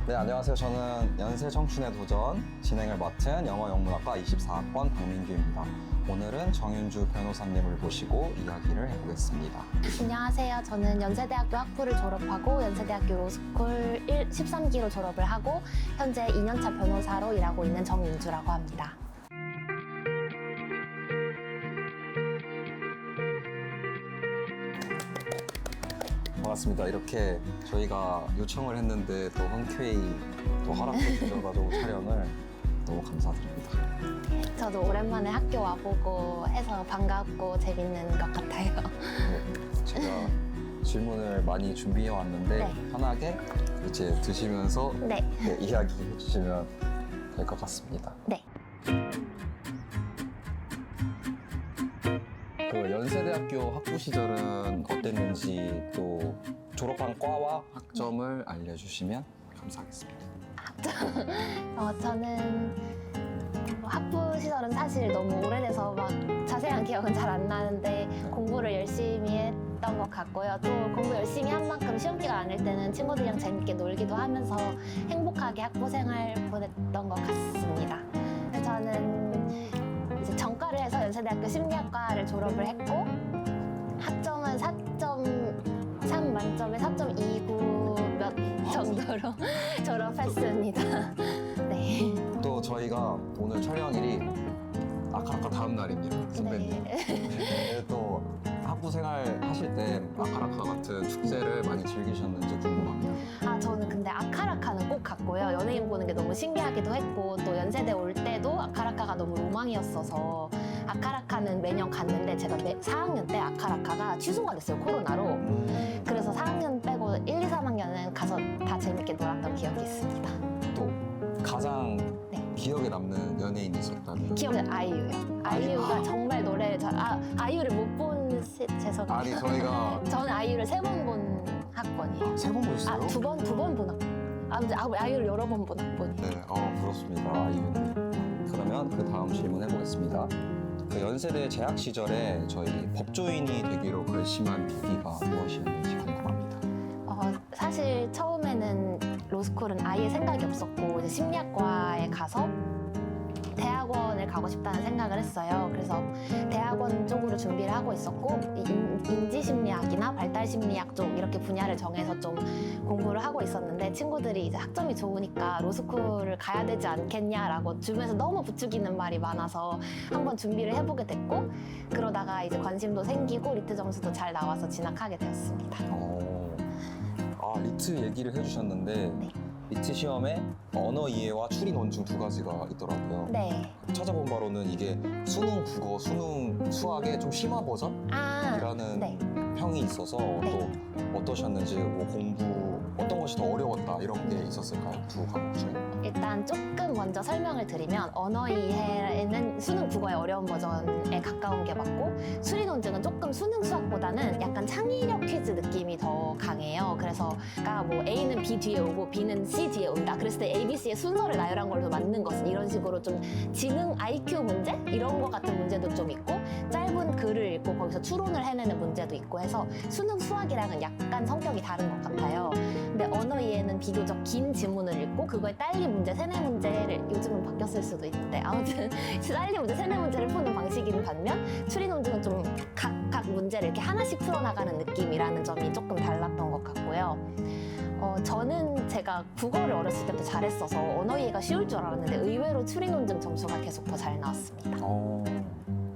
네, 안녕하세요. 저는 연세 청춘의 도전 진행을 맡은 영어영문학과 24학번 박민규입니다. 오늘은 정윤주 변호사님을 모시고 이야기를 해보겠습니다. 안녕하세요. 저는 연세대학교 학부를 졸업하고 연세대학교 로스쿨 13기로 졸업을 하고 현재 2년차 변호사로 일하고 있는 정윤주라고 합니다. 반갑습니다. 이렇게 저희가 요청을 했는데 또 흔쾌히 또 허락해 주셔가지고 촬영을 너무 감사드립니다. 저도 오랜만에 학교 와보고 해서 반갑고 재밌는 것 같아요. 네, 제가 질문을 많이 준비해 왔는데 네. 편하게 이제 드시면서 네. 이야기해 주시면 될 것 같습니다. 네. 그 연세대학교 학부 시절은 어땠는지 또 졸업한 과와 학점을 알려주시면 감사하겠습니다. 저는 학부 시절은 사실 너무 오래돼서 막 자세한 기억은 잘 안 나는데 공부를 열심히 했던 것 같고요. 또 공부 열심히 한 만큼 시험 기간 아닐 때는 친구들이랑 재밌게 놀기도 하면서 행복하게 학부 생활 보냈던 것 같습니다. 저는 이제 전과를 해서 연세대학교 심리학과를 졸업을 했고 학점은 4.3 만점에 4.29 몇 정도로 졸업했습니다. 네. 또 저희가 오늘 촬영일이 아카라카 다음 날입니다, 선배님. 네. 또 학부 생활 하실 때 아카라카 같은 축제를 많이 즐기셨는지 궁금합니다. 저는 근데 아카라카는 꼭 갔고요. 연예인 보는 게 너무 신기하기도 했고 또 연세대 올 때도 아카라카가 너무 로망이었어서 아카라카는 매년 갔는데 제가 4학년 때 아카라카가 취소가 됐어요, 코로나로. 그래서 4학년 빼고 1, 2, 3학년은 가서 다 재밌게 놀았던 기억이 있습니다. 또 가장 네. 기억에 남는 연예인이 있었다면? 기억은 아이유요. 아이유가 정말 노래를 아이유를 못 본 죄송합니다. 아니 저희가 저는 아이유를 3번 본 학번이에요. 3번 보셨어요? 두 번 본 학번. 아무튼 아이유를 여러 번 본 학번. 네, 부럽습니다. 아이유는. 그러면 그 다음 질문 해보겠습니다. 그 연세대 재학 시절에 저희 법조인이 되기로 결심한 계기가 무엇이었는지 궁금합니다. 사실 처음에는 로스쿨은 아예 생각이 없었고 이제 심리학과에 가서 대학원을 가고 싶다는 생각을 했어요. 그래서 대학원 쪽으로 준비를 하고 있었고 인지심리학이나 발달심리학 쪽 이렇게 분야를 정해서 좀 공부를 하고 있었는데 친구들이 이제 학점이 좋으니까 로스쿨을 가야 되지 않겠냐라고 주변에서 너무 부추기는 말이 많아서 한번 준비를 해보게 됐고 그러다가 이제 관심도 생기고 리트 점수도 잘 나와서 진학하게 되었습니다. 리트 얘기를 해주셨는데 네. 리트 시험에 언어 이해와 추리 논증 두 가지가 있더라고요. 네. 찾아본 바로는 이게 수능 국어, 수능 수학의 좀 심화 버전이라는 네. 평이 있어서 또 어떠셨는지 뭐 공부 어떤 것이 더 어려웠다 이런 게 있었을까요? 두 과목 중에? 일단 조금 먼저 설명을 드리면 언어 이해는 수능 국어의 어려운 버전에 가까운 게 맞고 추리 논증은 조금 수능 수학보다는 약간 창의력 퀴즈 느낌이 더 강해요. 그래서 뭐 A는 B 뒤에 오고 B는 C 뒤에 온다. 그랬을 때 A, B, C의 순서를 나열한 걸로 맞는 것은 이런 식으로 좀 지능 IQ 문제? 이런 거 같은 문제도 좀 있고 짧은 글을 읽고 거기서 추론을 해내는 문제도 있고 해서 수능 수학이랑은 약간 성격이 다른 것 같아요. 근데 언어 이해는 비교적 긴 지문을 읽고 그거에 딸린 문제, 세네 문제를 요즘은 바뀌었을 수도 있는데 아무튼 딸린 문제, 세네 문제를 푸는 방식인 반면 추리 논증은 좀 각 문제를 이렇게 하나씩 풀어나가는 느낌이라는 점이 조금 달랐던 것 같고요. 저는 제가 국어를 어렸을 때부터 잘했어서 언어 이해가 쉬울 줄 알았는데 의외로 추리 논증 점수가 계속 더 잘 나왔습니다.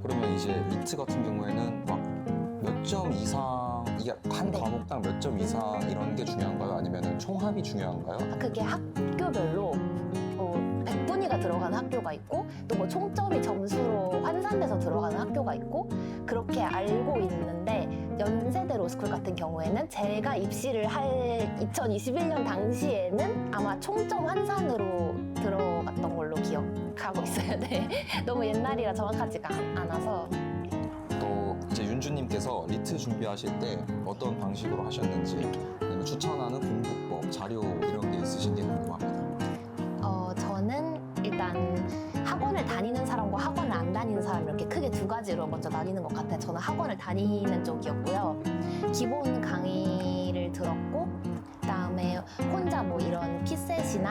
그러면 이제 리트 같은 경우에는 막 몇 점 이상 이게 한 네. 과목당 몇 점 이상 이런 게 중요한가요? 아니면 총합이 중요한가요? 그게 학교별로 100분위가 들어가는 학교가 있고 또 뭐 총점이 점수로 환산돼서 들어가는 학교가 있고 그렇게 알고 있는데 연세대 로스쿨 같은 경우에는 제가 입시를 할 2021년 당시에는 아마 총점 환산으로 들어갔던 걸로 기억하고 있어요. 네. 너무 옛날이라 정확하지가 않아서. 또 이제 윤주님께서 리트 준비하실 때 어떤 방식으로 하셨는지 아니면 추천하는 공부법, 자료 이런 게 있으신지 궁금합니다. 저는 일단 학원을 다니는 사람과 학원을 안 다니는 사람 이렇게 크게 두 가지로 먼저 나뉘는 것 같아요. 저는 학원을 다니는 쪽이었고요. 기본 강의를 들었고 그다음에 혼자 뭐 이런 피셋이나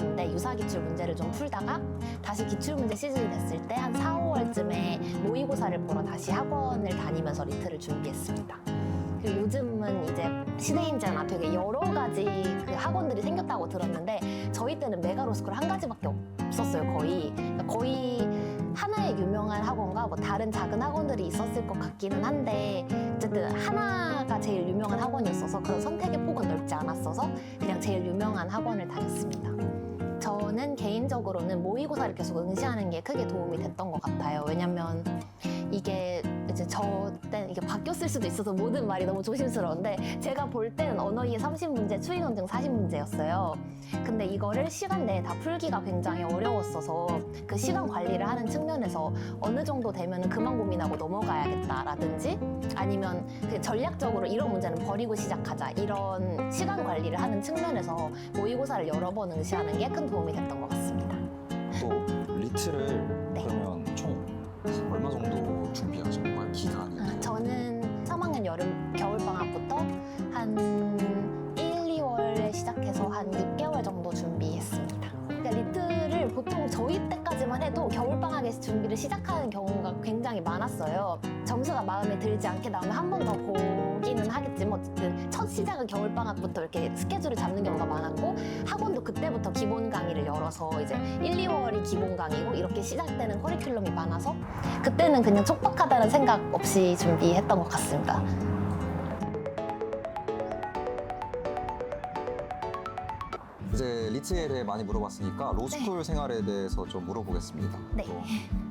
나왔는데 유사 기출 문제를 좀 풀다가 다시 기출 문제 시즌이 됐을 때 한 4, 5월쯤에 모의고사를 보러 다시 학원을 다니면서 리트를 준비했습니다. 그리고 요즘은 이제 시대인재나 되게 여러 가지 그 학원들이 생겼다고 들었는데 저희 때는 메가로스쿨 한 가지밖에 없었어요. 거의 하나의 유명한 학원과 뭐 다른 작은 학원들이 있었을 것 같기는 한데 어쨌든 하나가 제일 유명한 학원이었어서 그런 선택의 폭은 넓지 않았어서 그냥 제일 유명한 학원을 다녔습니다. 저는 개인적으로는 모의고사를 계속 응시하는 게 크게 도움이 됐던 것 같아요. 왜냐면 이게 이제 저 때는 이게 바뀌었을 수도 있어서 모든 말이 너무 조심스러운데 제가 볼 때는 언어이해 30문제, 추리논증 40문제였어요. 근데 이거를 시간 내에 다 풀기가 굉장히 어려웠어서 그 시간 관리를 하는 측면에서 어느 정도 되면은 그만 고민하고 넘어가야겠다라든지 아니면 그 전략적으로 이런 문제는 버리고 시작하자 이런 시간 관리를 하는 측면에서 모의고사를 여러 번 응시하는 게 큰 도움이 됐던 것 같습니다. 또 리트를 네. 그러면 총 얼마 정도 준비하신 거예요? 기간이? 저는 3학년 겨울방학부터 한 1, 2월에 시작해서 한 6개월 정도 준비했습니다. 그러니까 리트를 보통 저희 때까지만 해도 겨울방학에서 준비를 시작하는 경우가 굉장히 많았어요. 점수가 마음에 들지 않게 나오면 한 번 더 보기는 하겠지만 어쨌든 첫 시작은 겨울방학부터 이렇게 스케줄을 잡는 경우가 많았고 학원도 그때부터 기본 강의를 열어서 이제 1, 2월이 기본 강의고 이렇게 시작되는 커리큘럼이 많아서 그때는 그냥 촉박하다는 생각 없이 준비했던 것 같습니다. 이제 리트에 대해 많이 물어봤으니까 로스쿨 생활에 대해서 좀 물어보겠습니다. 네. 또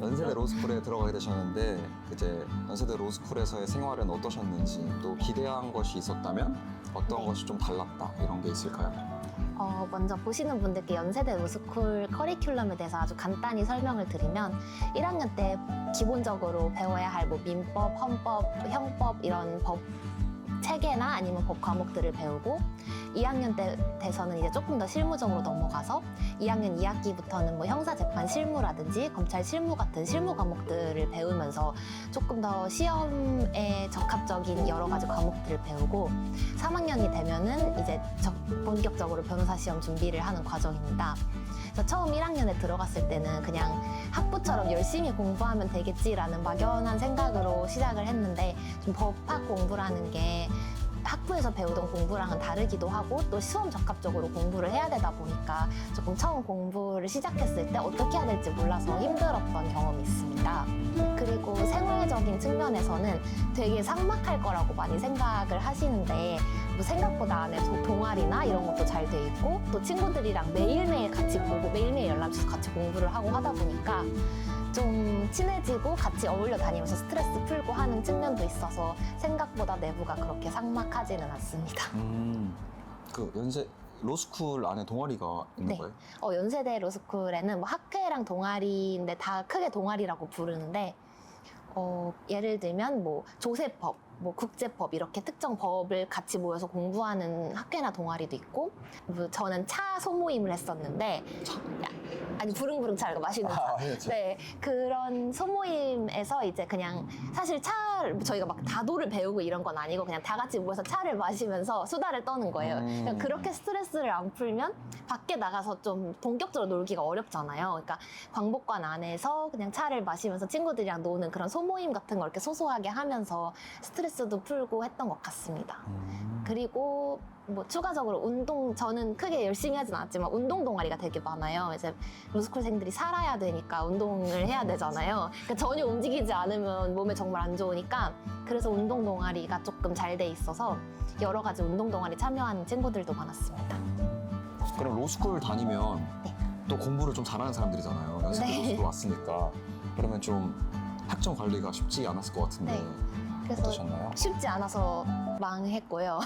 연세대 로스쿨에 들어가게 되셨는데 이제 연세대 로스쿨에서의 생활은 어떠셨는지 또 기대한 것이 있었다면 어떤 것이 좀 달랐다 이런 게 있을까요? 먼저 보시는 분들께 연세대 로스쿨 커리큘럼에 대해서 아주 간단히 설명을 드리면 1학년 때 기본적으로 배워야 할 뭐 민법, 헌법, 형법 이런 법 체계나 아니면 법 과목들을 배우고 2학년 때 돼서는 이제 조금 더 실무적으로 넘어가서 2학년 2학기부터는 뭐 형사재판 실무라든지 검찰 실무 같은 실무 과목들을 배우면서 조금 더 시험에 적합적인 여러 가지 과목들을 배우고 3학년이 되면은 이제 본격적으로 변호사 시험 준비를 하는 과정입니다. 그래서 처음 1학년에 들어갔을 때는 그냥 학부처럼 열심히 공부하면 되겠지라는 막연한 생각으로 시작을 했는데 좀 법학 공부라는 게 학부에서 배우던 공부랑은 다르기도 하고 또 시험 적합적으로 공부를 해야 되다 보니까 조금 처음 공부를 시작했을 때 어떻게 해야 될지 몰라서 힘들었던 경험이 있습니다. 그리고 생활적인 측면에서는 되게 삭막할 거라고 많이 생각을 하시는데 뭐 생각보다 안에 동아리나 이런 것도 잘 돼 있고 또 친구들이랑 매일매일 같이 보고 매일매일 연락 주셔서 같이 공부를 하고 하다 보니까 좀 친해지고 같이 어울려 다니면서 스트레스 풀고 하는 측면도 있어서 생각보다 내부가 그렇게 삭막하지는 않습니다. 그 연세 로스쿨 안에 동아리가 있는 네. 거예요? 연세대 로스쿨에는 뭐 학회랑 동아리인데 다 크게 동아리라고 부르는데 예를 들면 뭐 조세법, 뭐 국제법 이렇게 특정 법을 같이 모여서 공부하는 학회나 동아리도 있고 뭐 저는 차 소모임을 했었는데 아니 부릉부릉 차를 마시는 차. 네, 그런 소모임에서 이제 그냥 사실 저희가 막 다도를 배우고 이런 건 아니고 그냥 다 같이 모여서 차를 마시면서 수다를 떠는 거예요. 그냥 그렇게 스트레스를 안 풀면 밖에 나가서 좀 본격적으로 놀기가 어렵잖아요. 그러니까 광복관 안에서 그냥 차를 마시면서 친구들이랑 노는 그런 소모임 같은 걸 이렇게 소소하게 하면서 스트레스도 풀고 했던 것 같습니다. 그리고 뭐 추가적으로 저는 크게 열심히 하진 않았지만 운동 동아리가 되게 많아요. 이제 로스쿨생들이 살아야 되니까 운동을 해야 되잖아요. 그러니까 전혀 움직이지 않으면 몸에 정말 안 좋으니까 그래서 운동 동아리가 조금 잘 돼 있어서 여러 가지 운동 동아리 참여하는 친구들도 많았습니다. 그럼 로스쿨 다니면 네. 또 공부를 좀 잘하는 사람들이잖아요. 연세대 네. 로스쿨 왔으니까 그러면 좀 학점 관리가 쉽지 않았을 것 같은데 네. 그래서 어떠셨나요? 쉽지 않아서 망했고요.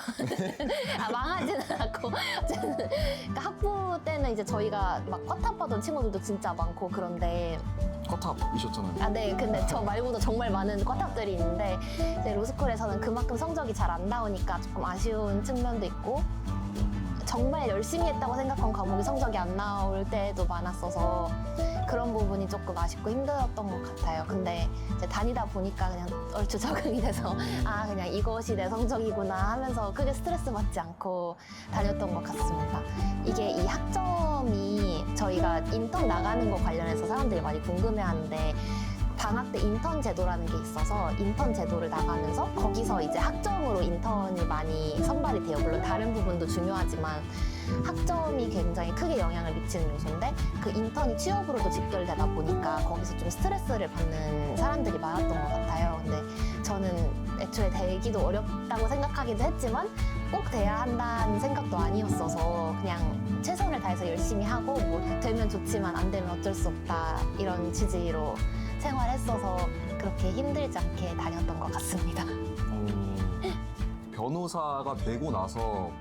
망하지는 않고 그러니까 학부 때는 이제 저희가 막 쿼탑 받은 친구들도 진짜 많고 그런데 쿼탑이셨잖아요. 네. 근데 저 말고도 정말 많은 쿼탑들이 있는데 이제 로스쿨에서는 그만큼 성적이 잘 안 나오니까 조금 아쉬운 측면도 있고 정말 열심히 했다고 생각한 과목이 성적이 안 나올 때도 많았어서 그런 부분이 조금 아쉽고 힘들었던 것 같아요. 근데 이제 다니다 보니까 그냥 얼추 적응이 돼서 아 그냥 이것이 내 성적이구나 하면서 크게 스트레스 받지 않고 다녔던 것 같습니다. 이게 이 학점이 저희가 인턴 나가는 거 관련해서 사람들이 많이 궁금해하는데 방학 때 인턴 제도라는 게 있어서 인턴 제도를 나가면서 거기서 이제 학점으로 인턴이 많이 선발이 돼요. 물론 다른 부분도 중요하지만 학점이 굉장히 크게 영향을 미치는 요소인데 그 인턴이 취업으로도 직결되다 보니까 거기서 좀 스트레스를 받는 사람들이 많았던 것 같아요. 근데 저는 애초에 되기도 어렵다고 생각하기도 했지만 꼭 돼야 한다는 생각도 아니었어서 그냥 최선을 다해서 열심히 하고 뭐 되면 좋지만 안 되면 어쩔 수 없다 이런 취지로 생활했어서 그렇게 힘들지 않게 다녔던 것 같습니다. 변호사가 되고 나서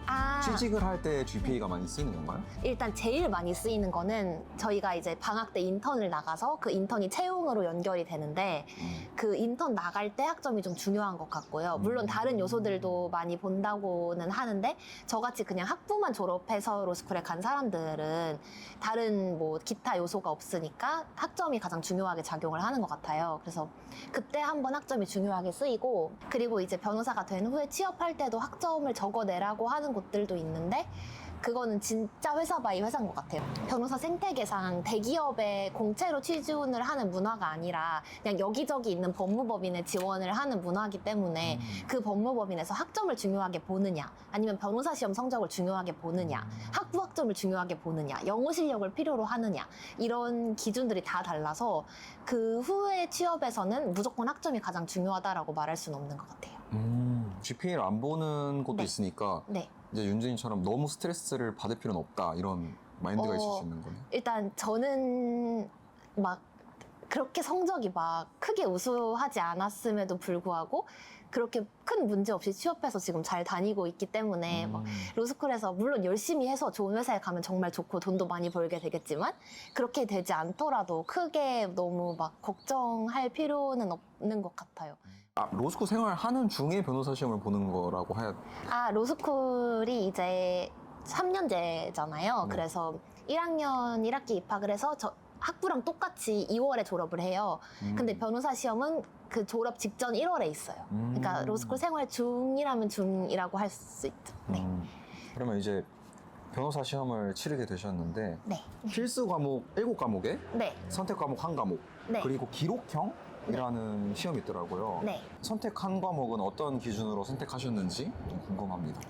취직을 할 때 GPA가 많이 쓰이는 건가요? 일단 제일 많이 쓰이는 거는 저희가 이제 방학 때 인턴을 나가서 그 인턴이 채용으로 연결이 되는데 그 인턴 나갈 때 학점이 좀 중요한 것 같고요. 물론 다른 요소들도 많이 본다고는 하는데 저같이 그냥 학부만 졸업해서 로스쿨에 간 사람들은 다른 뭐 기타 요소가 없으니까 학점이 가장 중요하게 작용을 하는 것 같아요. 그래서 그때 한번 학점이 중요하게 쓰이고 그리고 이제 변호사가 된 후에 취업할 때도 학점을 적어내라고 하는 곳들도 있는데 그거는 진짜 회사 바이 회사인 것 같아요. 변호사 생태계상 대기업에 공채로 취준을 하는 문화가 아니라 그냥 여기저기 있는 법무법인에 지원을 하는 문화이기 때문에 그 법무법인에서 학점을 중요하게 보느냐 아니면 변호사 시험 성적을 중요하게 보느냐 학부 학점을 중요하게 보느냐 영어 실력을 필요로 하느냐 이런 기준들이 다 달라서 그 후에 취업에서는 무조건 학점이 가장 중요하다라고 말할 수는 없는 것 같아요. GPA를 안 보는 곳도 네. 있으니까 네. 이제 윤진이처럼 너무 스트레스를 받을 필요는 없다 이런 마인드가 있을 수 있는 거네요. 일단 저는 막 그렇게 성적이 막 크게 우수하지 않았음에도 불구하고 그렇게 큰 문제 없이 취업해서 지금 잘 다니고 있기 때문에 막 로스쿨에서 물론 열심히 해서 좋은 회사에 가면 정말 좋고 돈도 많이 벌게 되겠지만 그렇게 되지 않더라도 크게 너무 막 걱정할 필요는 없는 것 같아요. 로스쿨 생활하는 중에 변호사 시험을 보는 거라고 해야 로스쿨이 이제 3년제잖아요. 네. 그래서 1학년 1학기 입학을 해서 학부랑 똑같이 2월에 졸업을 해요. 근데 변호사 시험은 그 졸업 직전 1월에 있어요. 그러니까 로스쿨 생활 중이라면 중이라고 할 수 있죠. 네. 그러면 이제 변호사 시험을 치르게 되셨는데 네. 필수 과목 7과목에 네. 선택 과목 1과목 네. 그리고 기록형이라는 시험이 있더라고요. 네. 선택한 과목은 어떤 기준으로 선택하셨는지 좀 궁금합니다.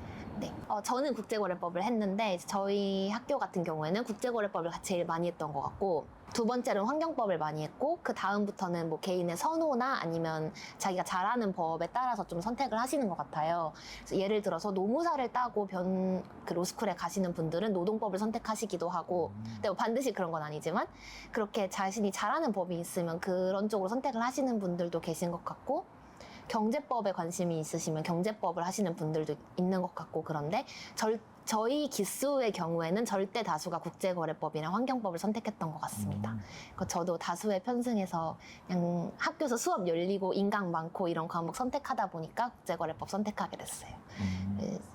네. 저는 국제거래법을 했는데 저희 학교 같은 경우에는 국제거래법을 제일 많이 했던 것 같고 두 번째로는 환경법을 많이 했고 그 다음부터는 뭐 개인의 선호나 아니면 자기가 잘하는 법에 따라서 좀 선택을 하시는 것 같아요. 그래서 예를 들어서 노무사를 따고 그 로스쿨에 가시는 분들은 노동법을 선택하시기도 하고 근데 뭐 반드시 그런 건 아니지만 그렇게 자신이 잘하는 법이 있으면 그런 쪽으로 선택을 하시는 분들도 계신 것 같고 경제법에 관심이 있으시면 경제법을 하시는 분들도 있는 것 같고 그런데 저희 기수의 경우에는 절대 다수가 국제거래법이나 환경법을 선택했던 것 같습니다. 저도 다수에 편승해서 그냥 학교에서 수업 열리고 인강 많고 이런 과목 선택하다 보니까 국제거래법 선택하게 됐어요.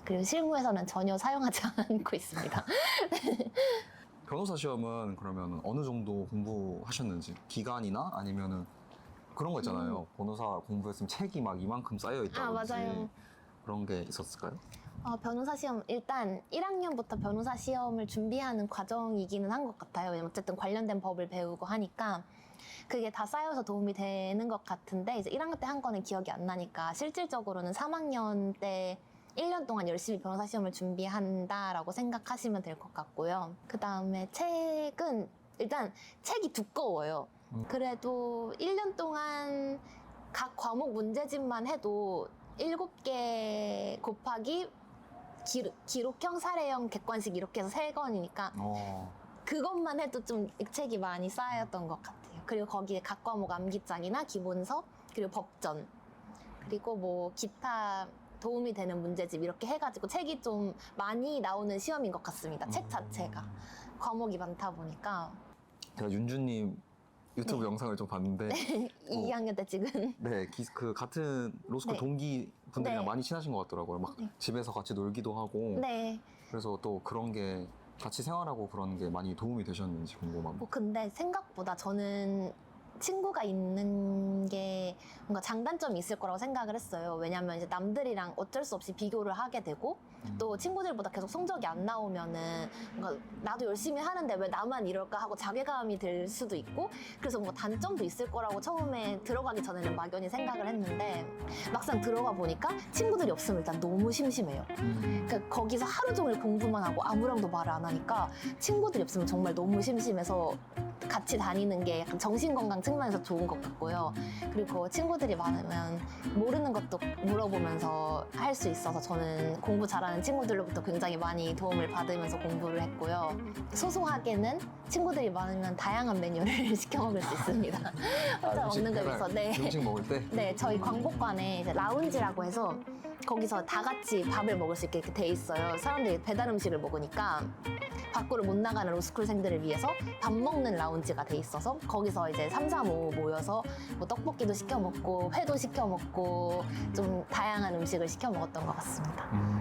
그리고 실무에서는 전혀 사용하지 않고 있습니다. 변호사 시험은 그러면 어느 정도 공부하셨는지 기간이나 아니면은 그런 거 있잖아요. 변호사 공부했으면 책이 막 이만큼 쌓여 있다든지 맞아요. 그런 게 있었을까요? 변호사 시험 일단 1학년부터 변호사 시험을 준비하는 과정이기는 한 것 같아요. 왜냐면 어쨌든 관련된 법을 배우고 하니까 그게 다 쌓여서 도움이 되는 것 같은데 이제 1학년 때 한 거는 기억이 안 나니까 실질적으로는 3학년 때 1년 동안 열심히 변호사 시험을 준비한다라고 생각하시면 될 것 같고요. 그 다음에 책은 일단 책이 두꺼워요. 그래도 1년 동안 각 과목 문제집만 해도 7개 곱하기 기록형, 사례형, 객관식 이렇게 해서 3권이니까 그것만 해도 좀 책이 많이 쌓였던 것 같아요. 그리고 거기에 각 과목 암기장이나 기본서, 그리고 법전, 그리고 뭐 기타 도움이 되는 문제집 이렇게 해가지고 책이 좀 많이 나오는 시험인 것 같습니다. 책 자체가. 과목이 많다 보니까. 제가 윤주님 유튜브 네. 영상을 좀 봤는데 2학년 때 지금. 네, 그 같은 로스쿨 네. 분들이랑 네. 많이 친하신 것 같더라고요. 막 네. 집에서 같이 놀기도 하고. 네. 그래서 또 그런 게 같이 생활하고 그런 게 많이 도움이 되셨는지 궁금합니다. 뭐 근데 생각보다 저는 친구가 있는 게 뭔가 장단점이 있을 거라고 생각을 했어요. 왜냐면 이제 남들이랑 어쩔 수 없이 비교를 하게 되고 또 친구들보다 계속 성적이 안 나오면은 뭔가 나도 열심히 하는데 왜 나만 이럴까 하고 자괴감이 들 수도 있고 그래서 뭔가 단점도 있을 거라고 처음에 들어가기 전에는 막연히 생각을 했는데 막상 들어가 보니까 친구들이 없으면 일단 너무 심심해요. 그러니까 거기서 하루 종일 공부만 하고 아무랑도 말을 안 하니까 친구들이 없으면 정말 너무 심심해서 같이 다니는 게 약간 정신건강 측면에서 좋은 것 같고요. 그리고 친구들이 많으면 모르는 것도 물어보면서 할 수 있어서 저는 공부 잘하는 친구들로부터 굉장히 많이 도움을 받으면서 공부를 했고요. 소소하게는 친구들이 많으면 다양한 메뉴를 시켜 먹을 수 있습니다. 혼자 먹는 거 비해서. 네. 음식 먹을 때? 네, 저희 광복관에 이제 라운지라고 해서 거기서 다 같이 밥을 먹을 수 있게 돼 있어요. 사람들이 배달 음식을 먹으니까 밖으로 못 나가는 로스쿨생들을 위해서 밥 먹는 라운지가 돼 있어서 거기서 이제 3, 4, 5 모여서 뭐 떡볶이도 시켜 먹고 회도 시켜 먹고 좀 다양한 음식을 시켜 먹었던 것 같습니다.